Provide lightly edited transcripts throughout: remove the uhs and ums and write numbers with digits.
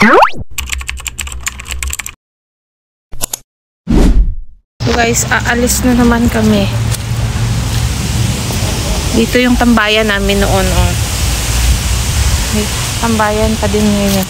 So guys, aalis na naman kami. Dito yung tambayan namin noon, oh. May tambayan pa din ngayon.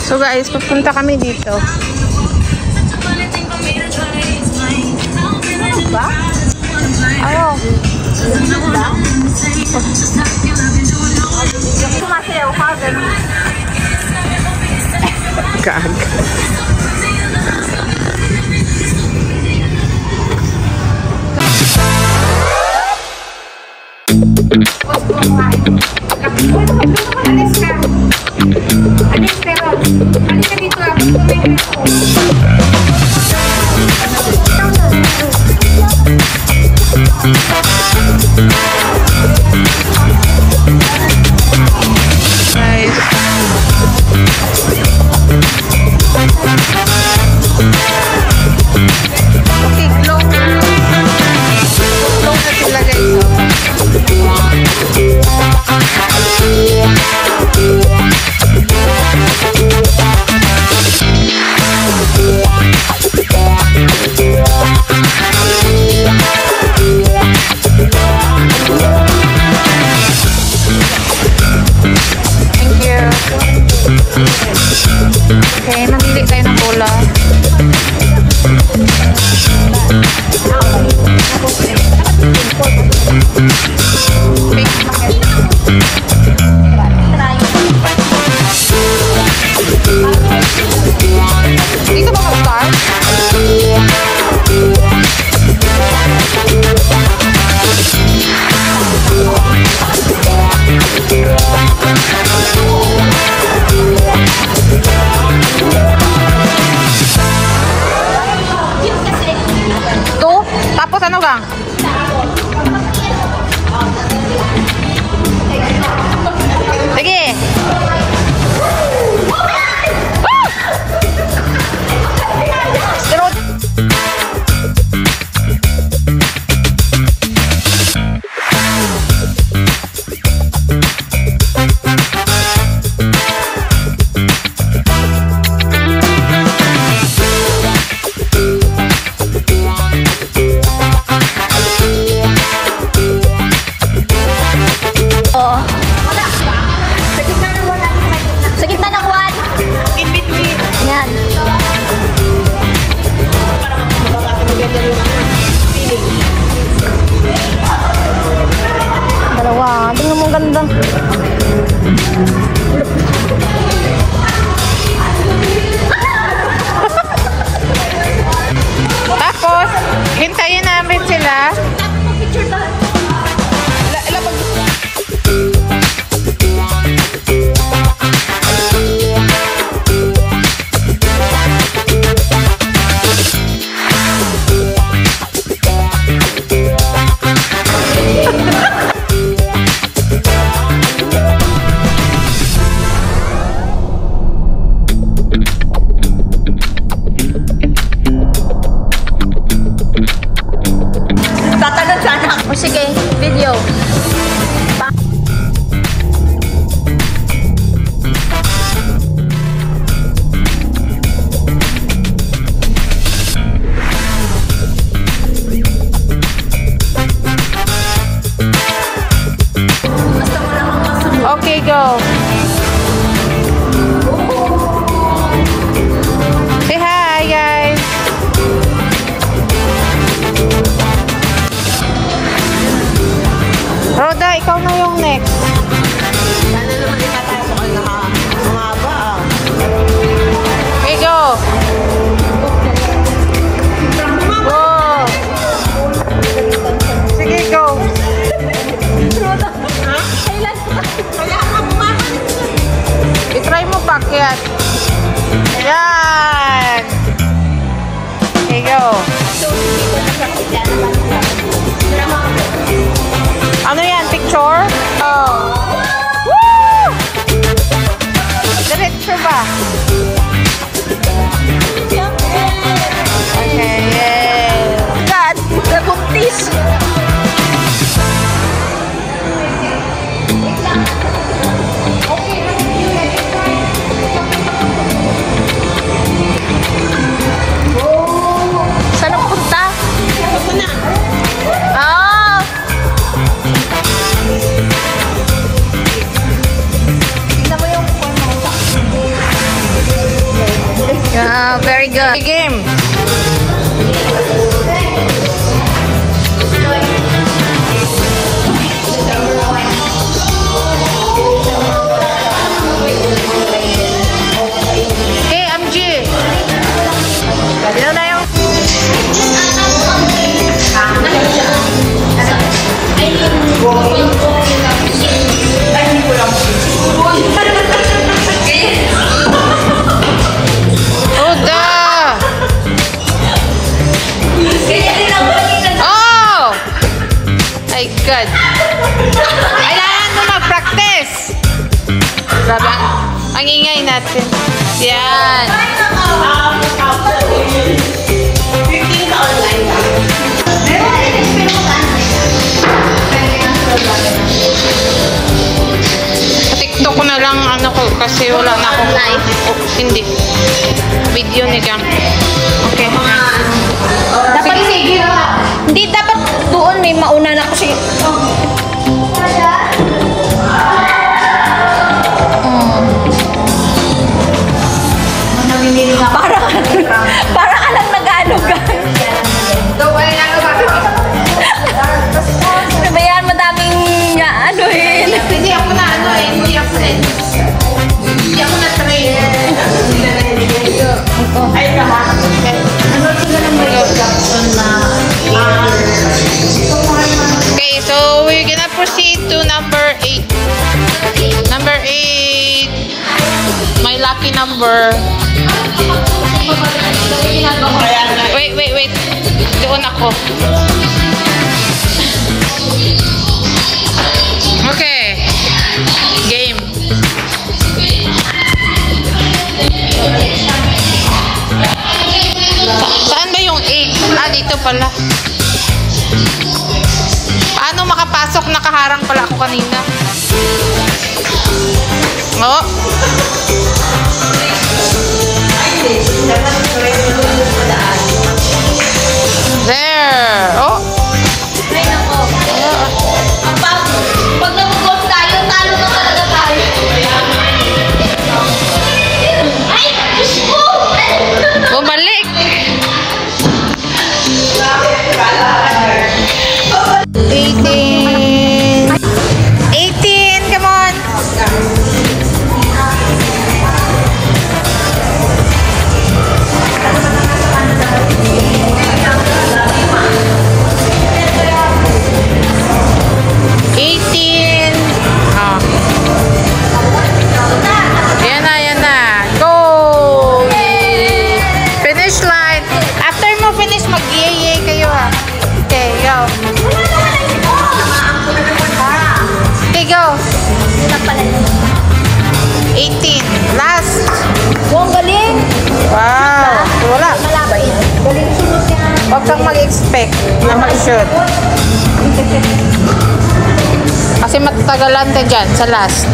So guys, pupunta kami dito. Ano ba? Ayaw. Sumasayaw ka, gano'n. Gag. Alis pero, alis ka dito ako kumain ako. Guys. Okay, glow. Glow na sila guys. Okay, mamili tayo ng bola. Dito ba mag-start? akyat. Yan. Okay, go. Ano yan? Picture? Oh. Woo! Diretso ba? Okay, yeah. God, nabuntis. Saan ang punta? Ito na. Ah! Tingnan mo yung Yeah, very good. Game. Hey, MG. Yan na yung... Oda! Oh! My God. Kailangan mo mag-practice. Grabe. Ang ingay natin. Yan. TikTok ko na lang ano ko kasi wala na akong live. Oh, hindi. Video ni Gang. Okay. Dapat hindi dapat doon may mauna na kasi. Parang alang nag-ano ka. Sabayan madaming ano eh. Hindi ako na ano eh. Hindi ako na train. Ay, kaha. Ano sila ng Okay, so we're gonna proceed to number 8. Number 8. My lucky number. Wait. Doon ako. Okay. Game. Saan ba yung 8? Ah, dito pala. Paano makapasok? Nakaharang pala ako kanina. Oh. There. Oh. Ay nako. Pag nag-golf tayo, talo na talaga tayo. Ay, Diyos ko! Bumalik. 18. 18, come on. Yan na. Go! Finish line. After mo finish, mag-yay kayo ha. Okay, go. Okay, go. 18. Last. Wow, galing. Wow. Wala. Malapit. Galing sunod niya. Huwag kang mag-expect na mag-shoot. Kasi matagalan ka dyan sa last.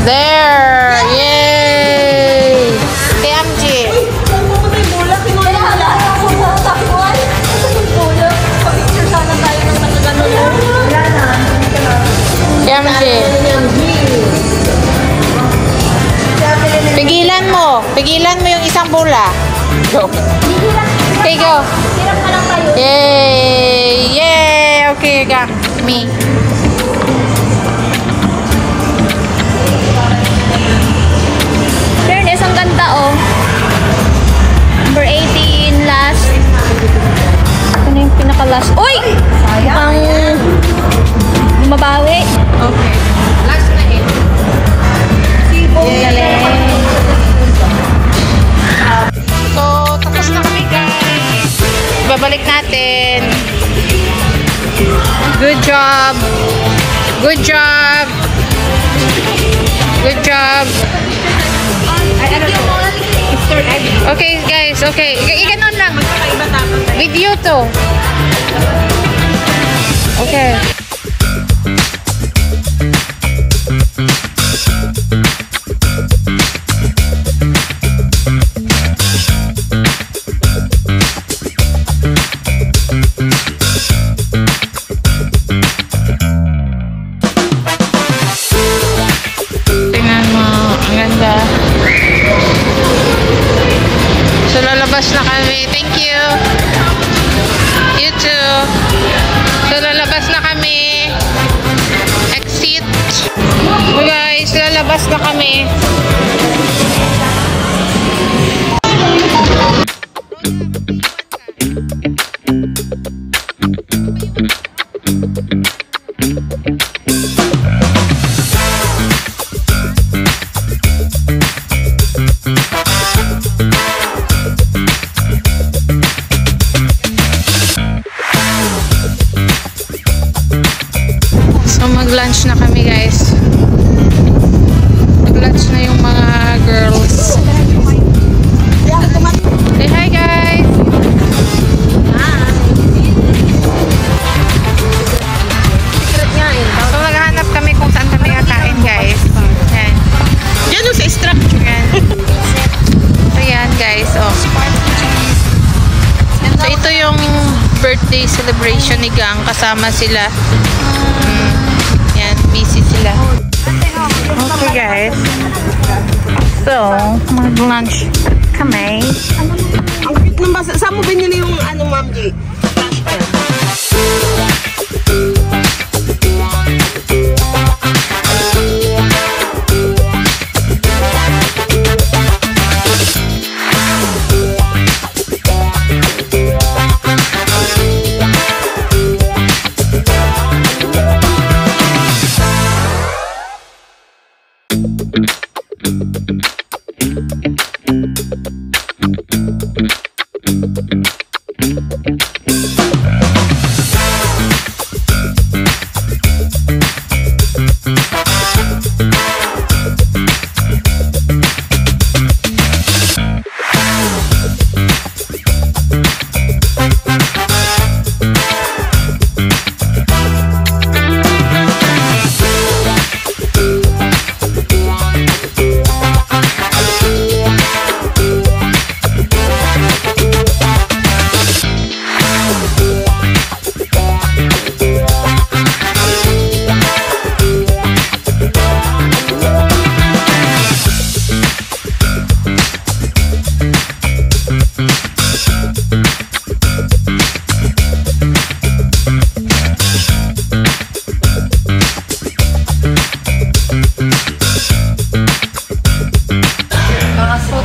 There! Yay! TMG! TMG! Pigilan mo yung isang bola. Go! Okay, go! Yay! Yay! Okay, go. Me. Fairness, ang ganda oh. Number 18, last. Ano yung pinaka-last? Uy! Ang job. Good job. Good job. Okay guys, okay. Iganon lang. Video to. Okay. Tingnan mo, ang ganda. So lalabas na kami. Thank you. You too. So lalabas na kami. Exit. So guys, lalabas na kami. So mag-lunch na kami guys. Mag-lunch na yung mga girls. Say hi guys. So naghahanap kami kung saan kami kakain guys. Yan. Diyan sa structure. Yan. So yan guys. Oh. So ito yung birthday celebration ni Gang. Kasama sila. Yan. Busy sila. Okay guys. So mag-lunch kami. Ang cute ng basa. Saan mo binili yung ano, Ma'am G?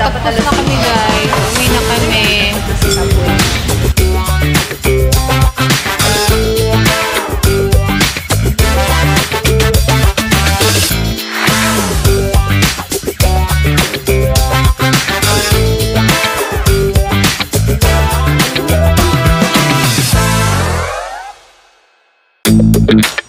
Tapos na kami guys. Uwi na kami. Thank you.